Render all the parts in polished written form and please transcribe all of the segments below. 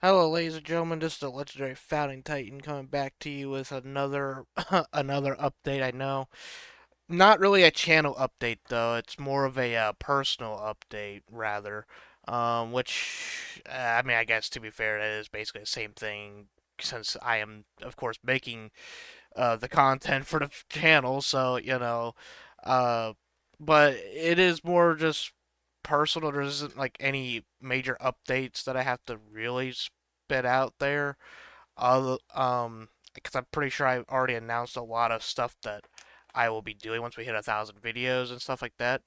Hello, ladies and gentlemen. This is the legendary Founding Titan coming back to you with another another update. I know, not really a channel update though. It's more of a personal update rather. Which I mean, I guess to be fair, it is basically the same thing since I am, of course, making the content for the channel. So uh, but it is more just personal. There isn't like any major updates that I have to really spit out there. Because I'm pretty sure I've already announced a lot of stuff that I will be doing once we hit 1,000 videos and stuff like that.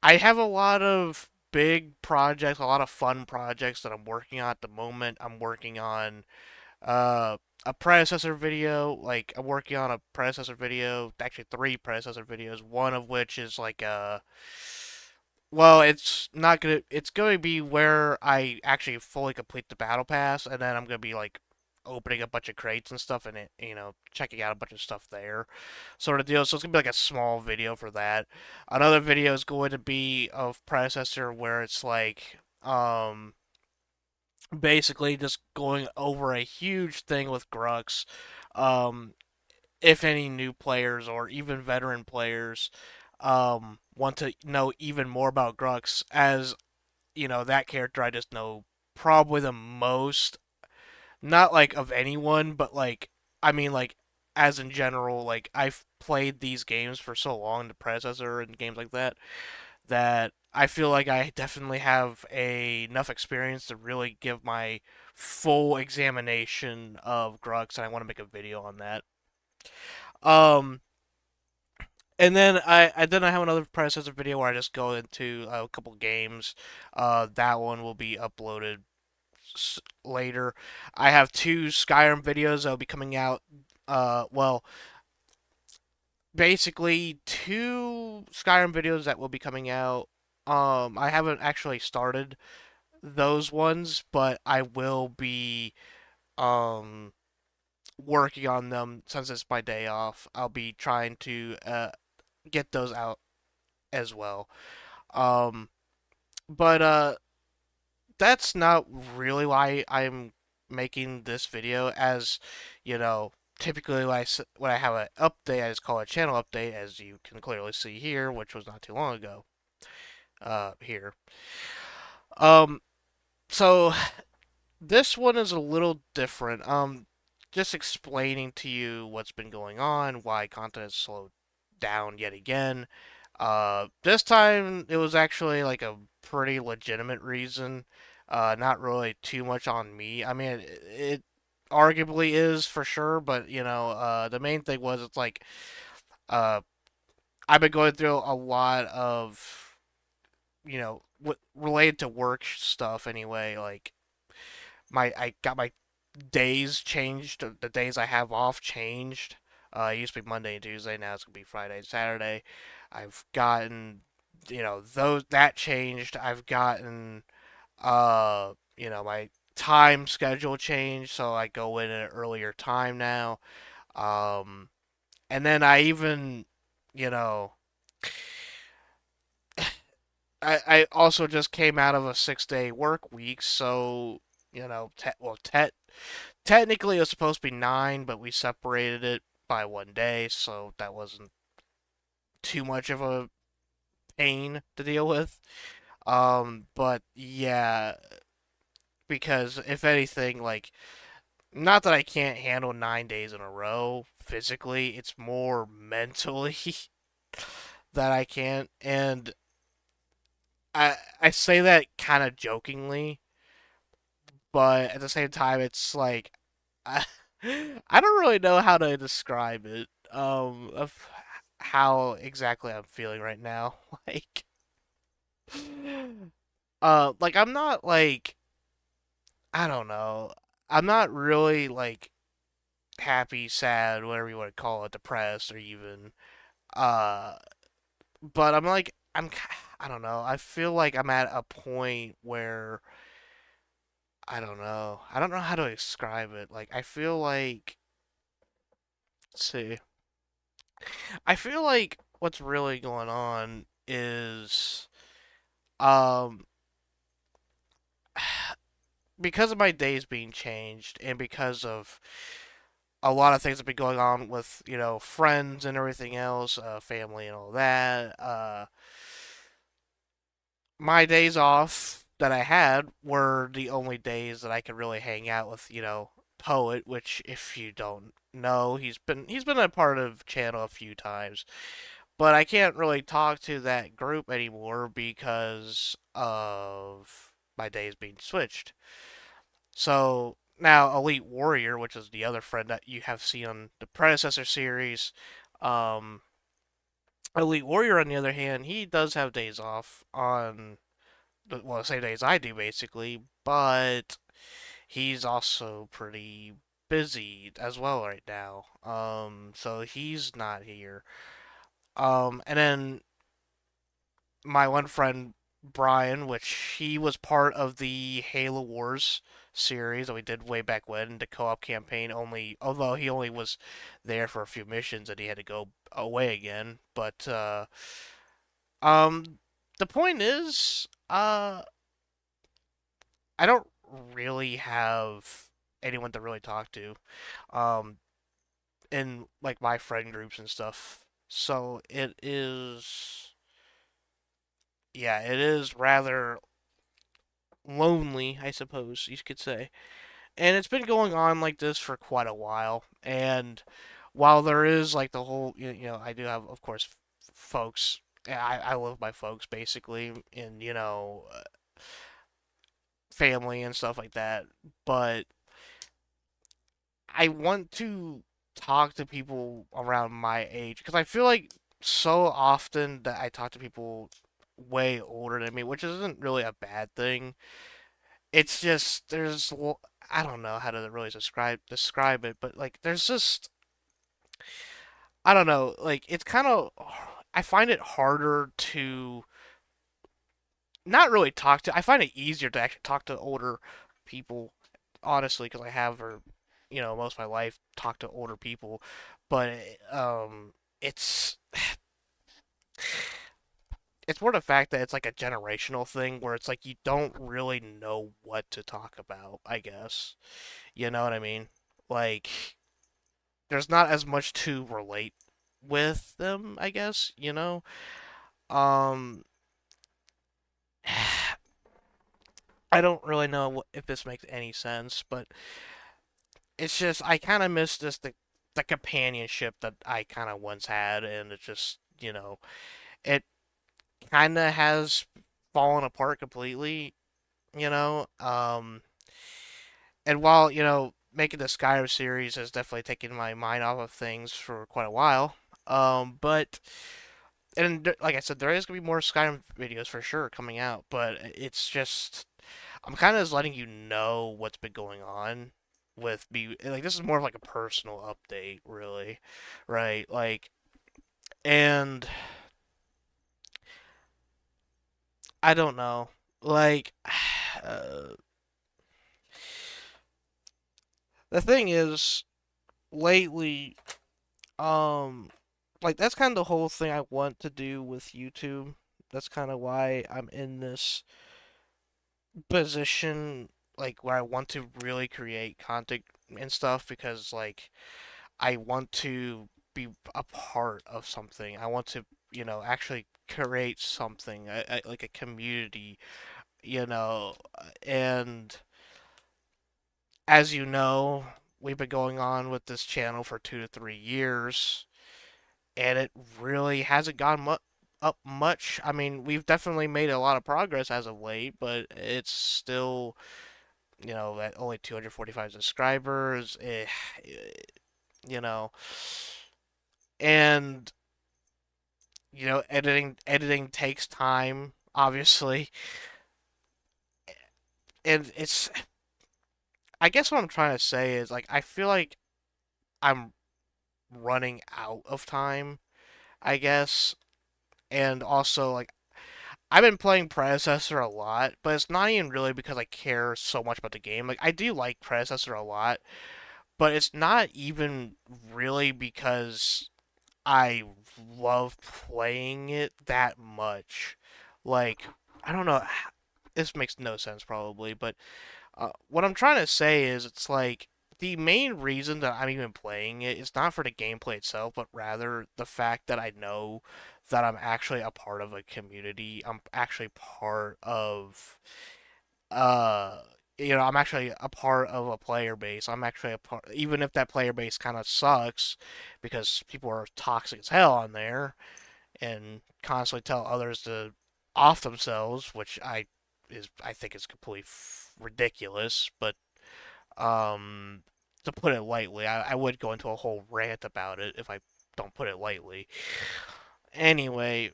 I have a lot of big projects, a lot of fun projects that I'm working on at the moment. I'm working on uh, a predecessor video. Like I'm working on a predecessor video, actually three predecessor videos. One of which is like well, it's not gonna. It's going to be where I actually fully complete the battle pass, and then I'm gonna be like opening a bunch of crates and stuff, and checking out a bunch of stuff there, sort of deal. So it's gonna be like a small video for that. Another video is going to be of predecessor where it's like basically just going over a huge thing with Grux. Um, if any new players or even veteran players want to know even more about Grux, as that character I just know probably the most, not like of anyone, but like, I mean, like, as in general, like, I've played these games for so long, the predecessor and games like that, that I feel like I definitely have enough experience to really give my full examination of Grux, and I want to make a video on that. Um, and then I have another predecessor video where I just go into a couple games. That one will be uploaded later. I have two Skyrim videos that will be coming out. Well, basically two Skyrim videos that will be coming out. I haven't actually started those ones, but I will be um working on them since it's my day off. I'll be trying to get those out as well. Um, but that's not really why I'm making this video. As you know, typically when I have an update, I just call it a channel update, as you can clearly see here, which was not too long ago. Here. Um, so this one is a little different. Just explaining to you what's been going on, why content has slowed down yet again. This time it was actually like a pretty legitimate reason. Not really too much on me. I mean, it arguably is for sure, but the main thing was it's like, uh, I've been going through a lot of, related to work stuff anyway. Like I got my days changed. The days I have off changed. It used to be Monday and Tuesday. Now it's gonna be Friday and Saturday. I've gotten, those that changed. I've gotten, my time schedule changed, so I go in at an earlier time now. Um, and then I even, you know, I also just came out of a 6 day work week, so technically it was supposed to be nine, but we separated it by 1 day, so that wasn't too much of a pain to deal with. But yeah, because if anything, like, not that I can't handle 9 days in a row physically, it's more mentally that I can't. And I say that kind of jokingly, but at the same time, it's like I, I don't really know how to describe it. Of how exactly I'm feeling right now. Like, like I'm not like, I don't know. I'm not really like happy, sad, whatever you want to call it, depressed, or even. Uh, but I'm like, I don't know. I feel like I'm at a point where I don't know. I don't know how to describe it. Like, I feel like, let's see. I feel like what's really going on is, um, because of my days being changed and because of a lot of things that have been going on with friends and everything else, family and all that. My days off that I had were the only days that I could really hang out with Poet, which if you don't know, he's been a part of channel a few times, but I can't really talk to that group anymore because of my days being switched. So now Elite Warrior, which is the other friend that you have seen on the predecessor series, um, Elite Warrior on the other hand, he does have days off on the same days I do basically, but he's also pretty busy as well right now. So he's not here. And then my one friend Brian, which he was part of the Halo Wars series that we did way back when, the co-op campaign only, although he only was there for a few missions and he had to go away again. But um the point is, I don't really have anyone to really talk to um in like my friend groups and stuff. So it is, yeah, it is rather lonely, I suppose you could say. And it's been going on like this for quite a while. And while there is like the whole, I do have, of course, folks. I live with my folks basically in, family and stuff like that. But I want to talk to people around my age because I feel like so often that I talk to people way older than me, which isn't really a bad thing. It's just I don't know how to really describe it, but like there's just I don't know, like it's kind of I find it harder to not really talk to. I find it easier to actually talk to older people, honestly, because I have for most of my life talked to older people, but it's it's more the fact that it's like a generational thing where it's like you don't really know what to talk about, I guess. You know what I mean? Like there's not as much to relate with them, I guess. Um I don't really know if this makes any sense, but it's just I kind of miss just the companionship that I kind of once had, and it just it kind of has fallen apart completely. You know, and while making the Skyrim series has definitely taken my mind off of things for quite a while, but and like I said, there is gonna be more Skyrim videos for sure coming out, but it's just I'm kind of just letting you know what's been going on with me. Like this is more of like a personal update, really, right? Like, and I don't know, like, uh, the thing is, lately, um, like that's kind of the whole thing I want to do with YouTube. That's kind of why I'm in this position, like where I want to really create content and stuff because like I want to be a part of something. I want to, actually create something, like a community, and as you know, we've been going on with this channel for 2 to 3 years, and it really hasn't gone up much. I mean, we've definitely made a lot of progress as of late, but it's still, at only 245 subscribers, you know, and editing takes time, obviously, and it's. I guess what I'm trying to say is like I feel like I'm running out of time. I guess, and also like I've been playing Predecessor a lot, but it's not even really because I care so much about the game. Like I do like Predecessor a lot, but it's not even really because I love playing it that much. Like I don't know, this makes no sense probably, but What I'm trying to say is, it's like the main reason that I'm even playing it is not for the gameplay itself, but rather the fact that I know that I'm actually a part of a community. I'm actually part of, uh, I'm actually a part of a player base. I'm actually a part, even if that player base kind of sucks because people are toxic as hell on there and constantly tell others to off themselves, which I think is completely ridiculous. But um, to put it lightly, I would go into a whole rant about it if I don't put it lightly. Anyway,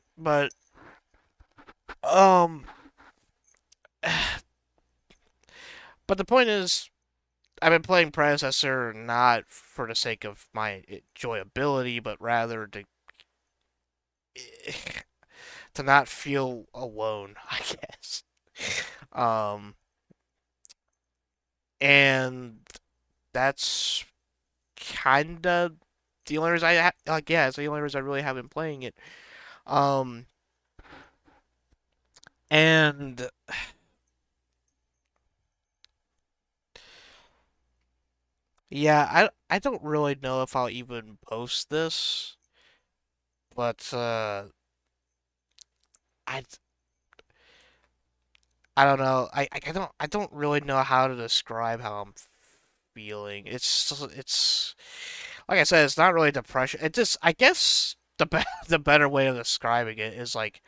um, but the point is, I've been playing Predecessor not for the sake of my enjoyability, but rather to not feel alone, I guess. Um, and that's kind of the only reason like, yeah, it's the only reason I really have been playing it. Um, and yeah, I don't really know if I'll even post this, but I I don't know. I don't really know how to describe how I'm feeling. It's like I said, it's not really depression. It just, I guess the better way of describing it is like,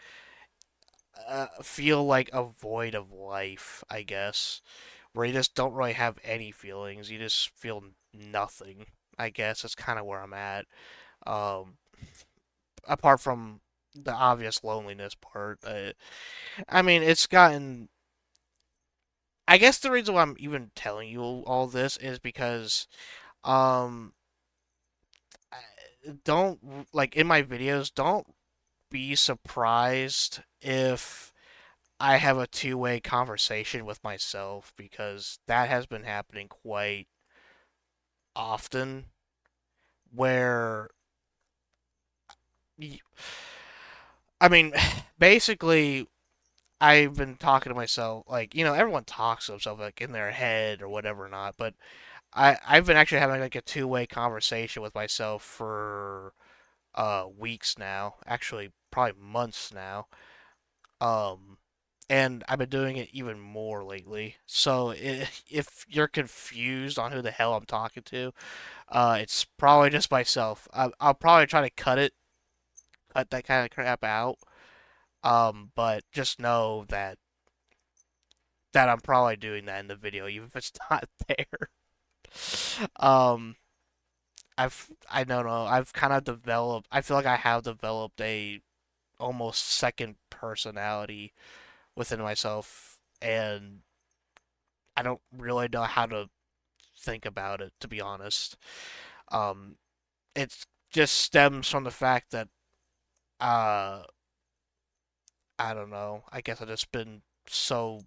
feel like a void of life, I guess, where you just don't really have any feelings. You just feel nothing. I guess that's kind of where I'm at. Um, Apart from the obvious loneliness part, I mean, it's gotten. I guess the reason why I'm even telling you all this is because, um, don't, like, in my videos, don't be surprised if I have a two-way conversation with myself, because that has been happening quite often, where I mean, basically, I've been talking to myself, like, everyone talks to themselves, like, in their head or whatever, not, but I've been actually having like a two-way conversation with myself for weeks now, actually probably months now. Um, and I've been doing it even more lately. So if you're confused on who the hell I'm talking to, it's probably just myself. I'll probably try to cut that kind of crap out. But just know that I'm probably doing that in the video, even if it's not there. Um, I don't know. I've kind of developed. I feel like I have developed a almost second personality within myself, and I don't really know how to think about it, to be honest. Um, it just stems from the fact that, uh, I don't know. I guess I've just been so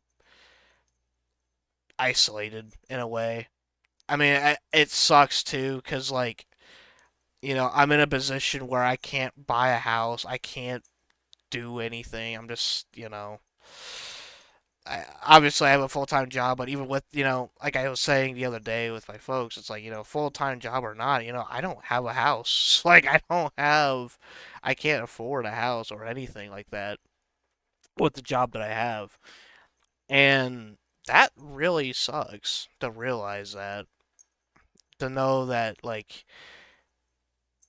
isolated in a way. I mean, it sucks too, because, like, I'm in a position where I can't buy a house. I can't do anything. I'm just, obviously I have a full time job, but even with, like I was saying the other day with my folks, it's like, full time job or not, I don't have a house. Like, I can't afford a house or anything like that with the job that I have. And that really sucks to realize that, to know that, like,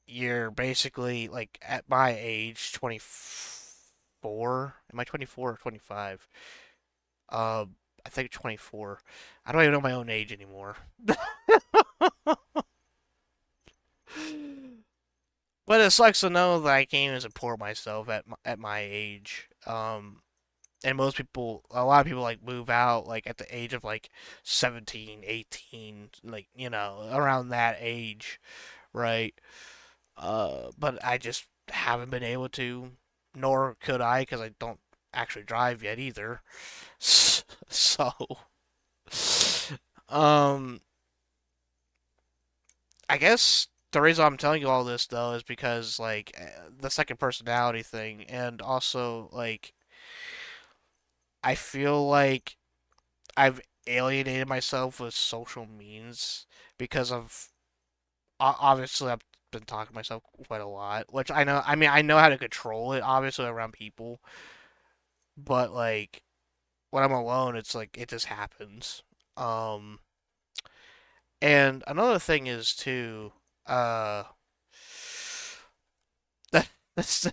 you're basically, like, at my age, 24. Am I 24 or 25? Uh, I think 24. I don't even know my own age anymore. But it sucks to know that I can't even support myself at my age. And a lot of people, like, move out, like, at the age of, like, 17, 18, like, around that age, right? But I just haven't been able to, nor could I, because I don't actually drive yet either. So, um, I guess the reason I'm telling you all this, though, is because, like, the second personality thing, and also, like, I feel like I've alienated myself with social means because of obviously I've been talking to myself quite a lot, which I know. I mean, I know how to control it, obviously around people, but like when I'm alone, it's like it just happens. Um, and another thing is too, uh, that's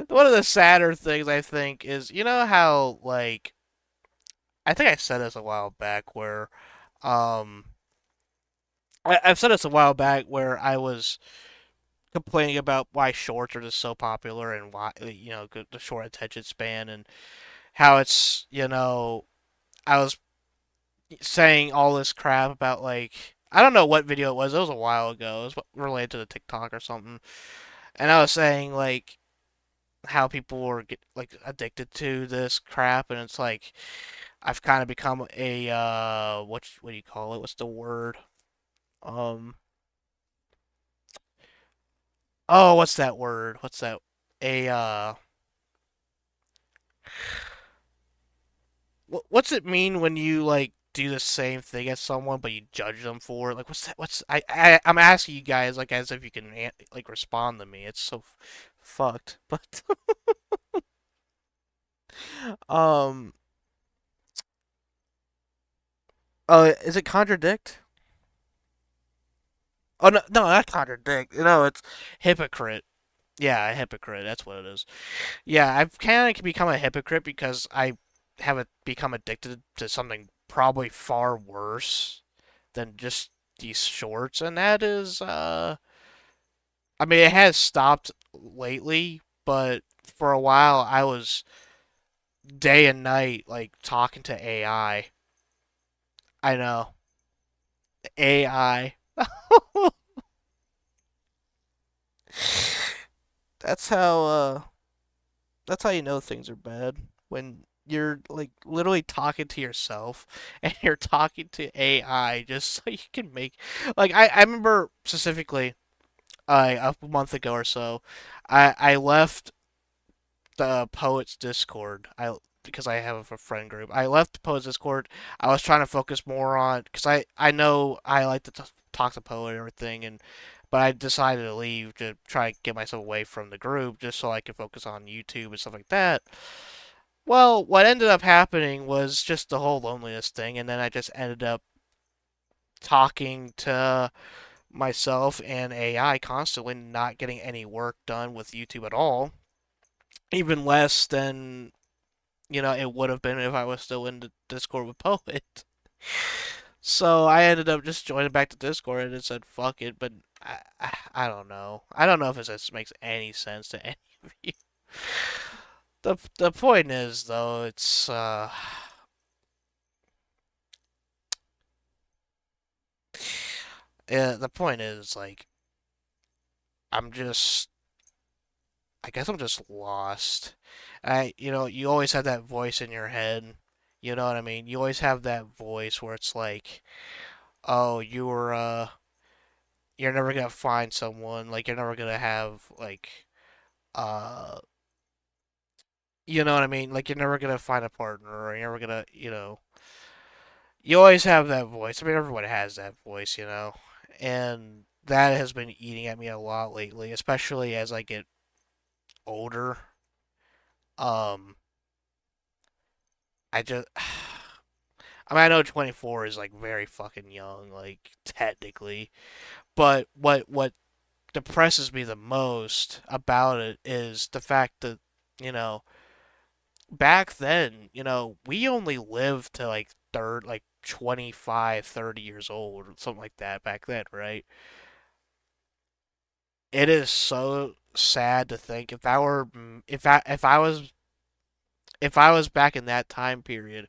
one of the sadder things I think is how like I think I said this a while back where um I've said this a while back where I was complaining about why shorts are just so popular and why the short attention span and how it's I was saying all this crap about like I don't know what video it was. It was a while ago. It was related to the TikTok or something. And I was saying like how people were like addicted to this crap, and it's like I've kind of become a what do you call it? What's the word? Um oh, what's that word? What's that? A what's it mean when you like do the same thing as someone but you judge them for it? Like what's that? I'm asking you guys like as if you can like respond to me. It's so fucked. But um is it contradict? Oh no, no, not contradict. No, it's hypocrite. Yeah, a hypocrite. That's what it is. Yeah, I've kind of become a hypocrite because I have become addicted to something probably far worse than just these shorts, and that is, I mean, it has stopped lately, but for a while I was day and night like talking to AI. I know AI. That's how that's how you know things are bad when you're like literally talking to yourself and you're talking to AI just so you can make like I remember specifically a month ago or so I left the Poets Discord. I because I have a friend group. I left the Poets Discord. I was trying to focus more on because I know I like to talk to Poet and everything, and but I decided to leave to try to get myself away from the group just so I could focus on YouTube and stuff like that. Well, what ended up happening was just the whole loneliness thing, and then I just ended up talking to myself and AI constantly, not getting any work done with YouTube at all, even less than it would have been if I was still in the Discord with Poet. So I ended up just joining back to Discord and said fuck it, but I don't know. I don't know if it just makes any sense to any of you. The point is though, it's yeah, the point is like I'm just I guess I'm just lost. You always have that voice in your head. You know what I mean? You always have that voice where it's like, "Oh, you're never gonna find someone. Like, you're never gonna have like, uh, you know what I mean? Like, you're never gonna find a partner, or you're never gonna, you always have that voice. I mean, everyone has that voice, and that has been eating at me a lot lately, especially as I get older. Um, I just, I mean, I know 24 is like very fucking young, like technically, but what depresses me the most about it is the fact that, you know, back then, we only lived to like 25, 30 years old, or something like that back then, right? It is so sad to think if I was back in that time period,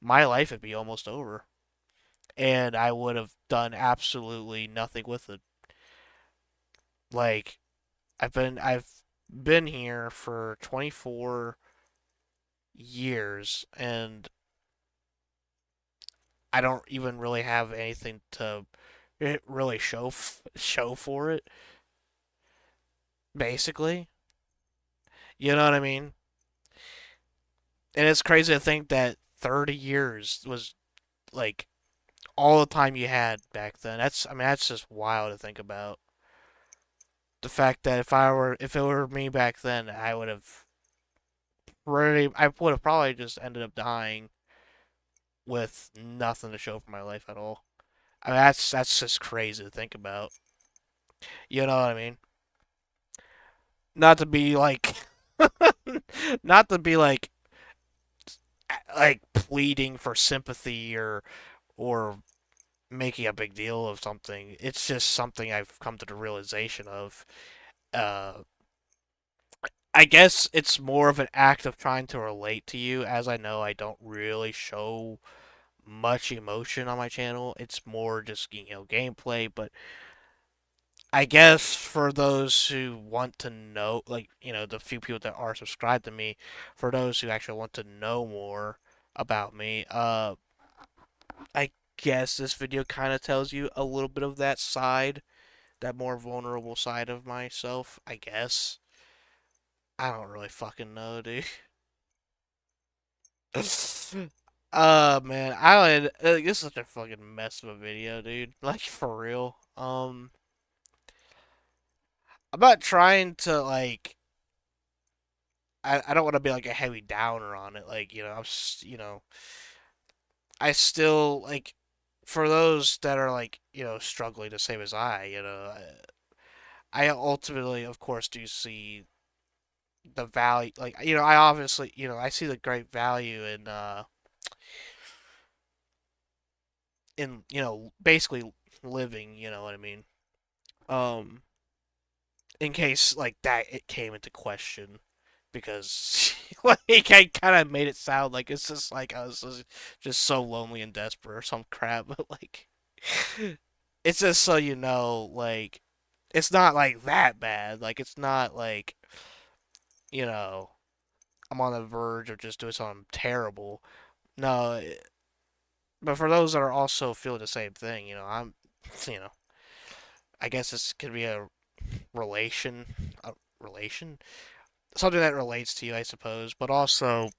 my life would be almost over, and I would have done absolutely nothing with it. Like I've been here for 24 years, and I don't even really have anything to really show for it. Basically, you know what I mean? And it's crazy to think that 30 years was like all the time you had back then. I mean, that's just wild to think about. The fact that if it were me back then, I would have probably just ended up dying with nothing to show for my life at all. I mean, that's just crazy to think about. You know what I mean? Not to be like, not to be like pleading for sympathy or making a big deal of something. It's just something I've come to the realization of. Uh, I guess it's more of an act of trying to relate to you, as I know I don't really show much emotion on my channel. It's more just, gameplay, but I guess for those who want to know, like, the few people that are subscribed to me, for those who actually want to know more about me, I guess this video kind of tells you a little bit of that side, that more vulnerable side of myself, I guess. I don't really fucking know, dude. Man, this is such a fucking mess of a video, dude. Like, for real. I'm not trying to, like, I don't want to be, like, a heavy downer on it. Like, I still, like, for those that are, like, struggling the same as I ultimately, of course, do see the value. Like, I obviously, I see the great value in basically living. You know what I mean? Um, in case like that it came into question because like I kind of made it sound like it's just like I was just so lonely and desperate or some crap, but like it's just so like it's not like that bad. Like it's not like you know I'm on the verge of just doing something terrible. No, but for those that are also feeling the same thing, you know, I guess this could be a relation, something that relates to you, I suppose. But also,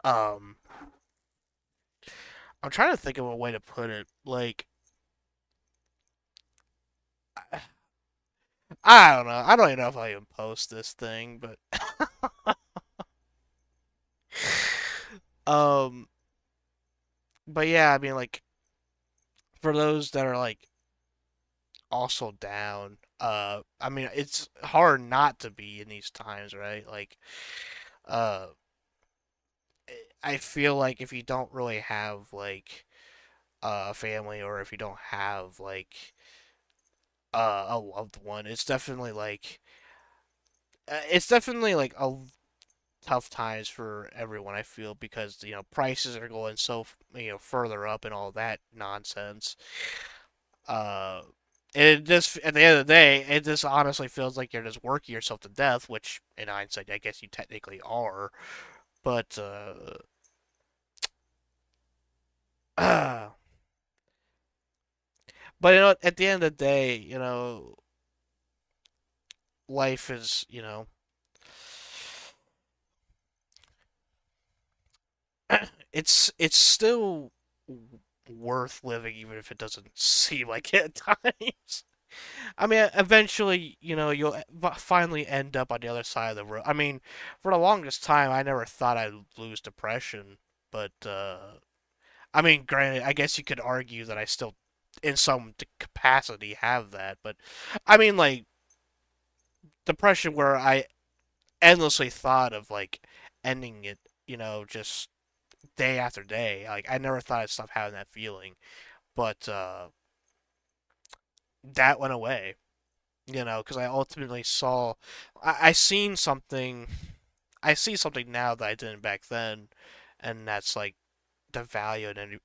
um, I'm trying to think of a way to put it. Like, I don't know. I don't even know if I even post this thing, but um, but yeah, I mean, like for those that are like also down, I mean, it's hard not to be in these times, right? Like, uh, I feel like if you don't really have like a family or if you don't have like a loved one, it's definitely like a tough times for everyone. I feel because prices are going so further up and all that nonsense. Uh, and it just at the end of the day, it just honestly feels like you're just working yourself to death. Which in hindsight, I guess you technically are. But but at the end of the day, life is it's still worth living even if it doesn't seem like it at times. I mean, eventually, you'll finally end up on the other side of the road. I mean, for the longest time, I never thought I'd lose depression, but I mean, granted, I guess you could argue that I still, in some capacity, have that. But I mean, like depression, where I endlessly thought of like ending it, just day after day. Like I never thought I'd stop having that feeling, but that went away. Because I ultimately saw, I seen something. I see something now that I didn't back then, and that's like the value in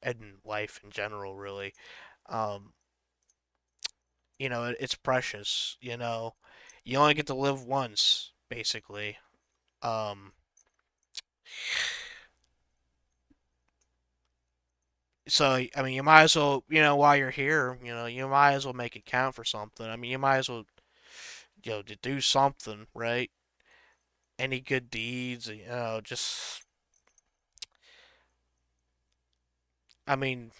life in general. Really, um, it's precious. You only get to live once, basically. Um, so I mean, you might as well, while you're here, you might as well make it count for something. I mean, you might as well, to do something, right? Any good deeds, just I mean,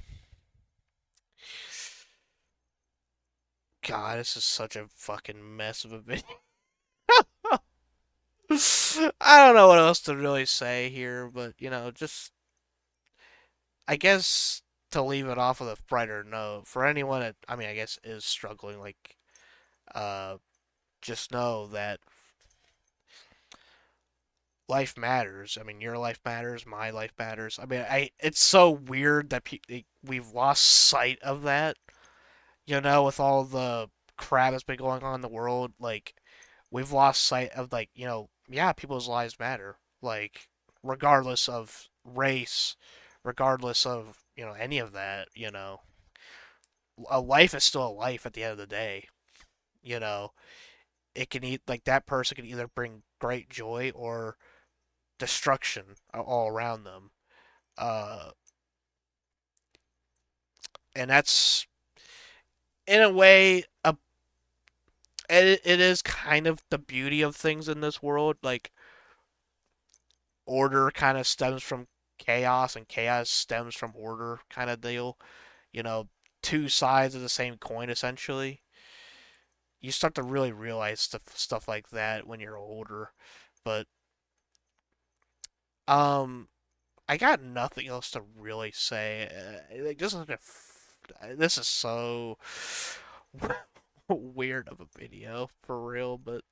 God, this is such a fucking mess of a video. I don't know what else to really say here, but just I guess to leave it off with a brighter note for anyone that I mean, I guess is struggling, like, uh, just know that life matters. I mean, your life matters, my life matters. I mean, it's so weird that we've lost sight of that. With all the crap that's been going on in the world, like we've lost sight of, like, yeah, people's lives matter. Like, regardless of race, regardless of, any of that, a life is still a life at the end of the day. You know, it can eat like that person can either bring great joy or destruction all around them. Uh, and that's in a way it is kind of the beauty of things in this world. Like, order kind of stems from chaos, and chaos stems from order, kind of deal. You know, two sides of the same coin essentially. You start to really realize stuff like that when you're older. But um, I got nothing else to really say. Like, this is so weird of a video for real, but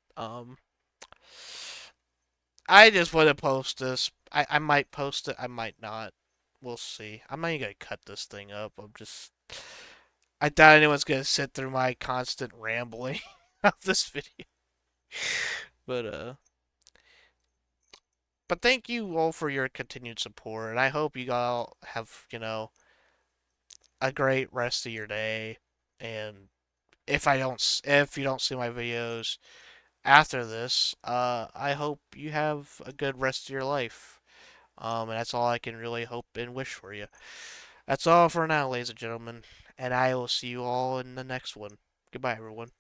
I just want to post this. I might post it. I might not. We'll see. I'm not even gonna cut this thing up. I doubt anyone's gonna sit through my constant rambling of this video. But but thank you all for your continued support, and I hope you all have, a great rest of your day. And if you don't see my videos after this, I hope you have a good rest of your life. And that's all I can really hope and wish for you. That's all for now, ladies and gentlemen, and I will see you all in the next one. Goodbye, everyone.